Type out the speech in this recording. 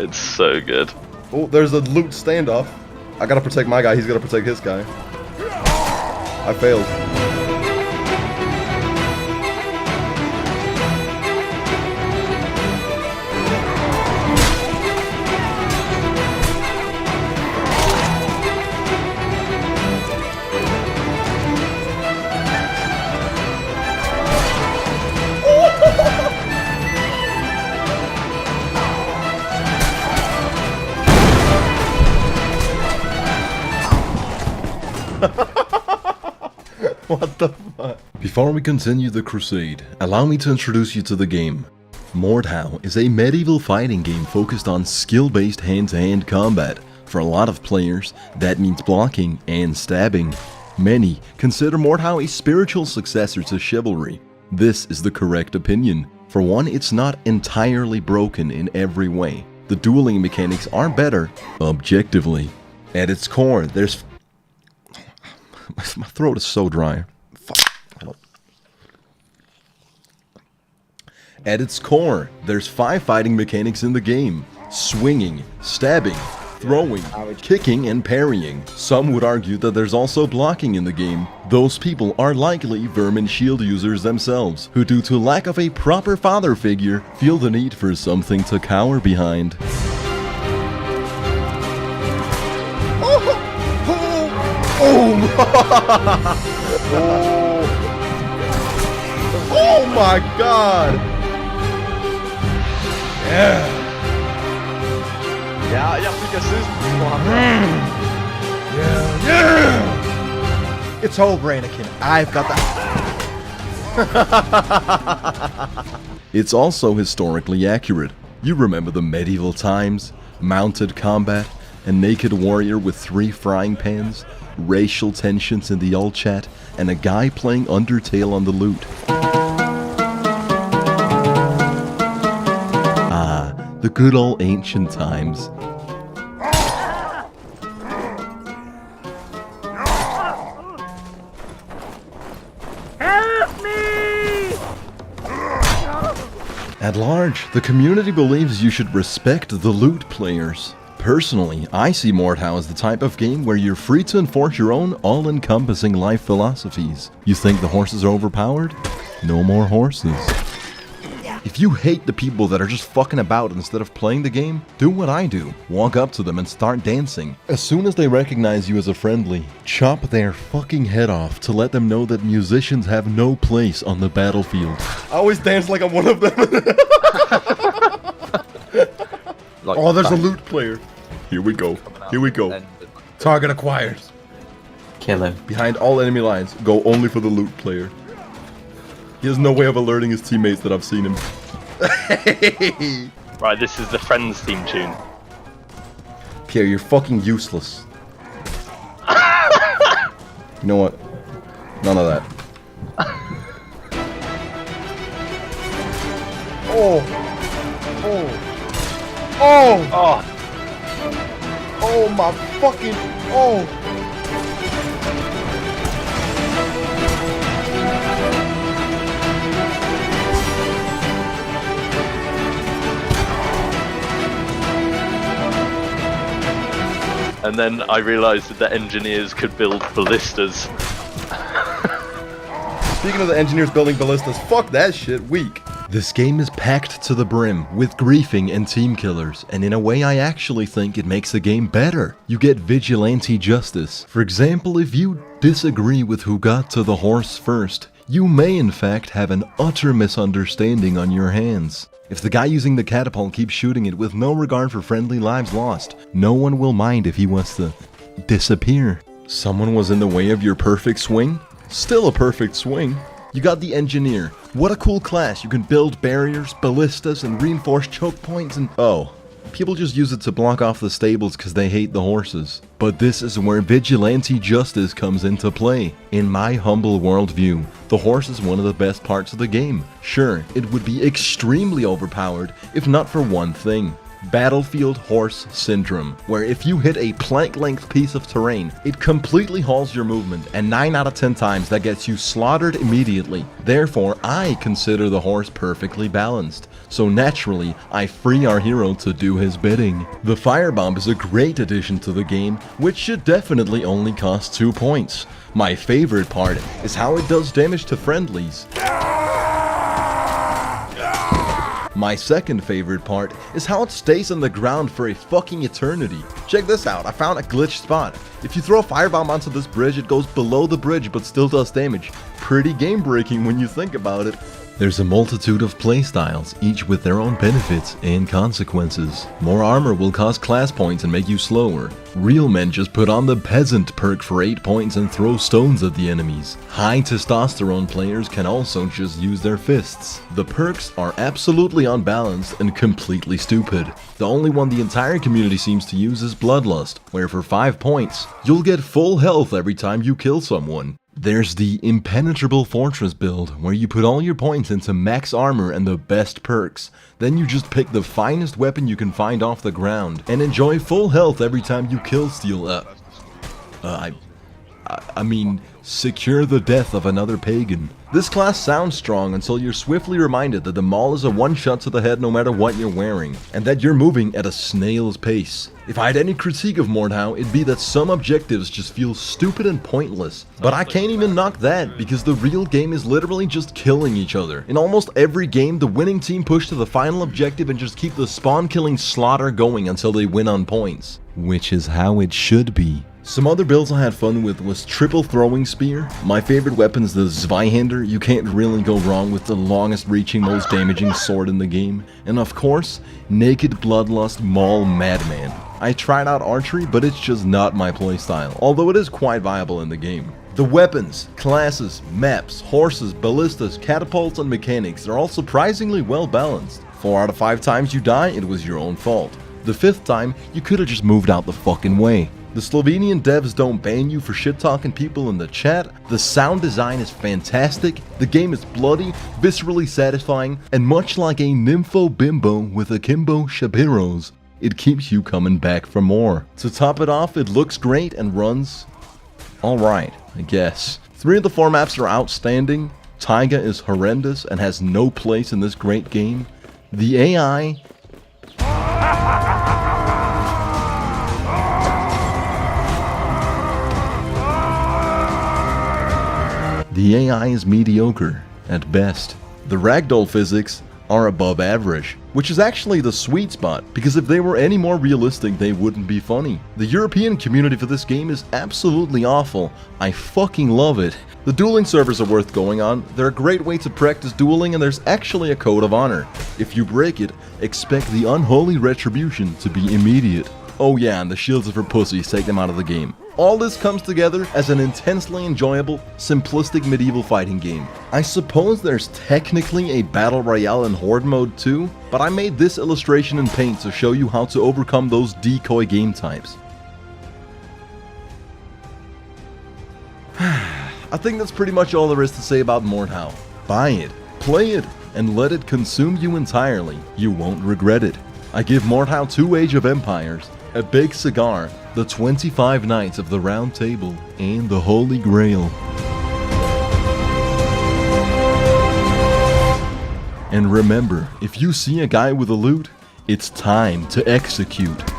It's so good. Oh, there's a loot standoff. I gotta protect my guy, he's gotta protect his guy. I failed. What the fuck? Before we continue the crusade, allow me to introduce you to the game. Mordhau is a medieval fighting game focused on skill-based hand-to-hand combat. For a lot of players, that means blocking and stabbing. Many consider Mordhau a spiritual successor to Chivalry. This is the correct opinion. For one, it's not entirely broken in every way. The dueling mechanics are better, objectively. At its core, there's... My throat is so dry. Fuck. At its core, there's 5 fighting mechanics in the game. Swinging, stabbing, throwing, kicking, and parrying. Some would argue that there's also blocking in the game. Those people are likely vermin shield users themselves, who due to lack of a proper father figure, feel the need for something to cower behind. Oh my god! Yeah! Ja, jag fick assist på han. Yeah! It's over, Anakin. I've got the... It's also historically accurate. You remember the medieval times, mounted combat, a naked warrior with 3 frying pans, racial tensions in the old chat, and a guy playing Undertale on the Lüte. Ah, the good old ancient times. Help me! At large, the community believes you should respect the Lüte players. Personally, I see Mordhau as the type of game where you're free to enforce your own all-encompassing life philosophies. You think the horses are overpowered? No more horses. If you hate the people that are just fucking about instead of playing the game, do what I do. Walk up to them and start dancing. As soon as they recognize you as a friendly, chop their fucking head off to let them know that musicians have no place on the battlefield. I always dance like I'm one of them. Like, oh, there's a Lüte player. Here we go. Here we go. Target acquired. Kill him. Behind all enemy lines, go only for the Lüte player. He has no way of alerting his teammates that I've seen him. Right, this is the Friends theme tune. Pierre, you're fucking useless. You know what? None of that. Oh! Oh! Oh! Oh, Oh my fucking... Oh! and then I realised that the engineers could build ballistas. Speaking of the engineers building ballistas, fuck that shit, weak. This game is packed to the brim with griefing and team killers, and in a way I actually think it makes the game better. You get vigilante justice. For example, if you disagree with who got to the horse first, you may in fact have an utter misunderstanding on your hands. If the guy using the catapult keeps shooting it with no regard for friendly lives lost, no one will mind if he wants to disappear. Someone was in the way of your perfect swing? Still a perfect swing. You got the engineer. What a cool class. You can build barriers, ballistas, and reinforce choke points and... Oh, people just use it to block off the stables because they hate the horses. But this is where vigilante justice comes into play. In my humble worldview, the horse is one of the best parts of the game. Sure, it would be extremely overpowered if not for one thing. Battlefield Horse Syndrome, where if you hit a plank-length piece of terrain, it completely halts your movement, and 9 out of 10 times that gets you slaughtered immediately. Therefore, I consider the horse perfectly balanced. so naturally, I free our hero to do his bidding. The firebomb is a great addition to the game, which should definitely only cost 2 points. My favorite part is how it does damage to friendlies. My second favorite part is how it stays on the ground for a fucking eternity. Check this out, I found a glitched spot. If you throw a firebomb onto this bridge, it goes below the bridge but still does damage. Pretty game breaking when you think about it. There's a multitude of playstyles, each with their own benefits and consequences. More armor will cost class points and make you slower. Real men just put on the peasant perk for 8 points and throw stones at the enemies. High testosterone players can also just use their fists. The perks are absolutely unbalanced and completely stupid. The only one the entire community seems to use is Bloodlust, where for 5 points, you'll get full health every time you kill someone. There's the Impenetrable Fortress build, where you put all your points into max armor and the best perks. Then you just pick the finest weapon you can find off the ground, and enjoy full health every time you kill steal I mean, secure the death of another pagan. This class sounds strong until you're swiftly reminded that the maul is a one-shot to the head no matter what you're wearing, and that you're moving at a snail's pace. If I had any critique of Mordhau, it'd be that some objectives just feel stupid and pointless. But I can't even knock that, because the real game is literally just killing each other. In almost every game, the winning team push to the final objective and just keep the spawn-killing slaughter going until they win on points. Which is how it should be. Some other builds I had fun with was Triple Throwing Spear. My favorite weapon is the Zweihander. You can't really go wrong with the longest reaching, most damaging sword in the game. And of course, Naked Bloodlust Maul Madman. I tried out archery, but it's just not my playstyle, although it is quite viable in the game. The weapons, classes, maps, horses, ballistas, catapults, and mechanics are all surprisingly well balanced. 4 out of 5 times you die, it was your own fault. The 5th time, you could've just moved out the fucking way. The Slovenian devs don't ban you for shit-talking people in the chat, the sound design is fantastic, the game is bloody, viscerally satisfying, and much like a nympho bimbo with akimbo shapiros, it keeps you coming back for more. To top it off, it looks great and runs alright, I guess. 3 of the 4 maps are outstanding, Taiga is horrendous and has no place in this great game. The AI... The AI is mediocre, at best. The ragdoll physics are above average, which is actually the sweet spot, because if they were any more realistic, they wouldn't be funny. The European community for this game is absolutely awful. I fucking love it. The dueling servers are worth going on, they're a great way to practice dueling, and there's actually a code of honor. If you break it, expect the unholy retribution to be immediate. Oh yeah, and the shields are for pussies, take them out of the game. All this comes together as an intensely enjoyable, simplistic medieval fighting game. I suppose there's technically a battle royale in horde mode too, but I made this illustration in paint to show you how to overcome those decoy game types. I think that's pretty much all there is to say about Mordhau. Buy it, play it, and let it consume you entirely. You won't regret it. I give Mordhau 2 Age of Empires, a big cigar, the 25 Knights of the Round Table, and the Holy Grail. And remember, if you see a guy with a loot, it's time to execute.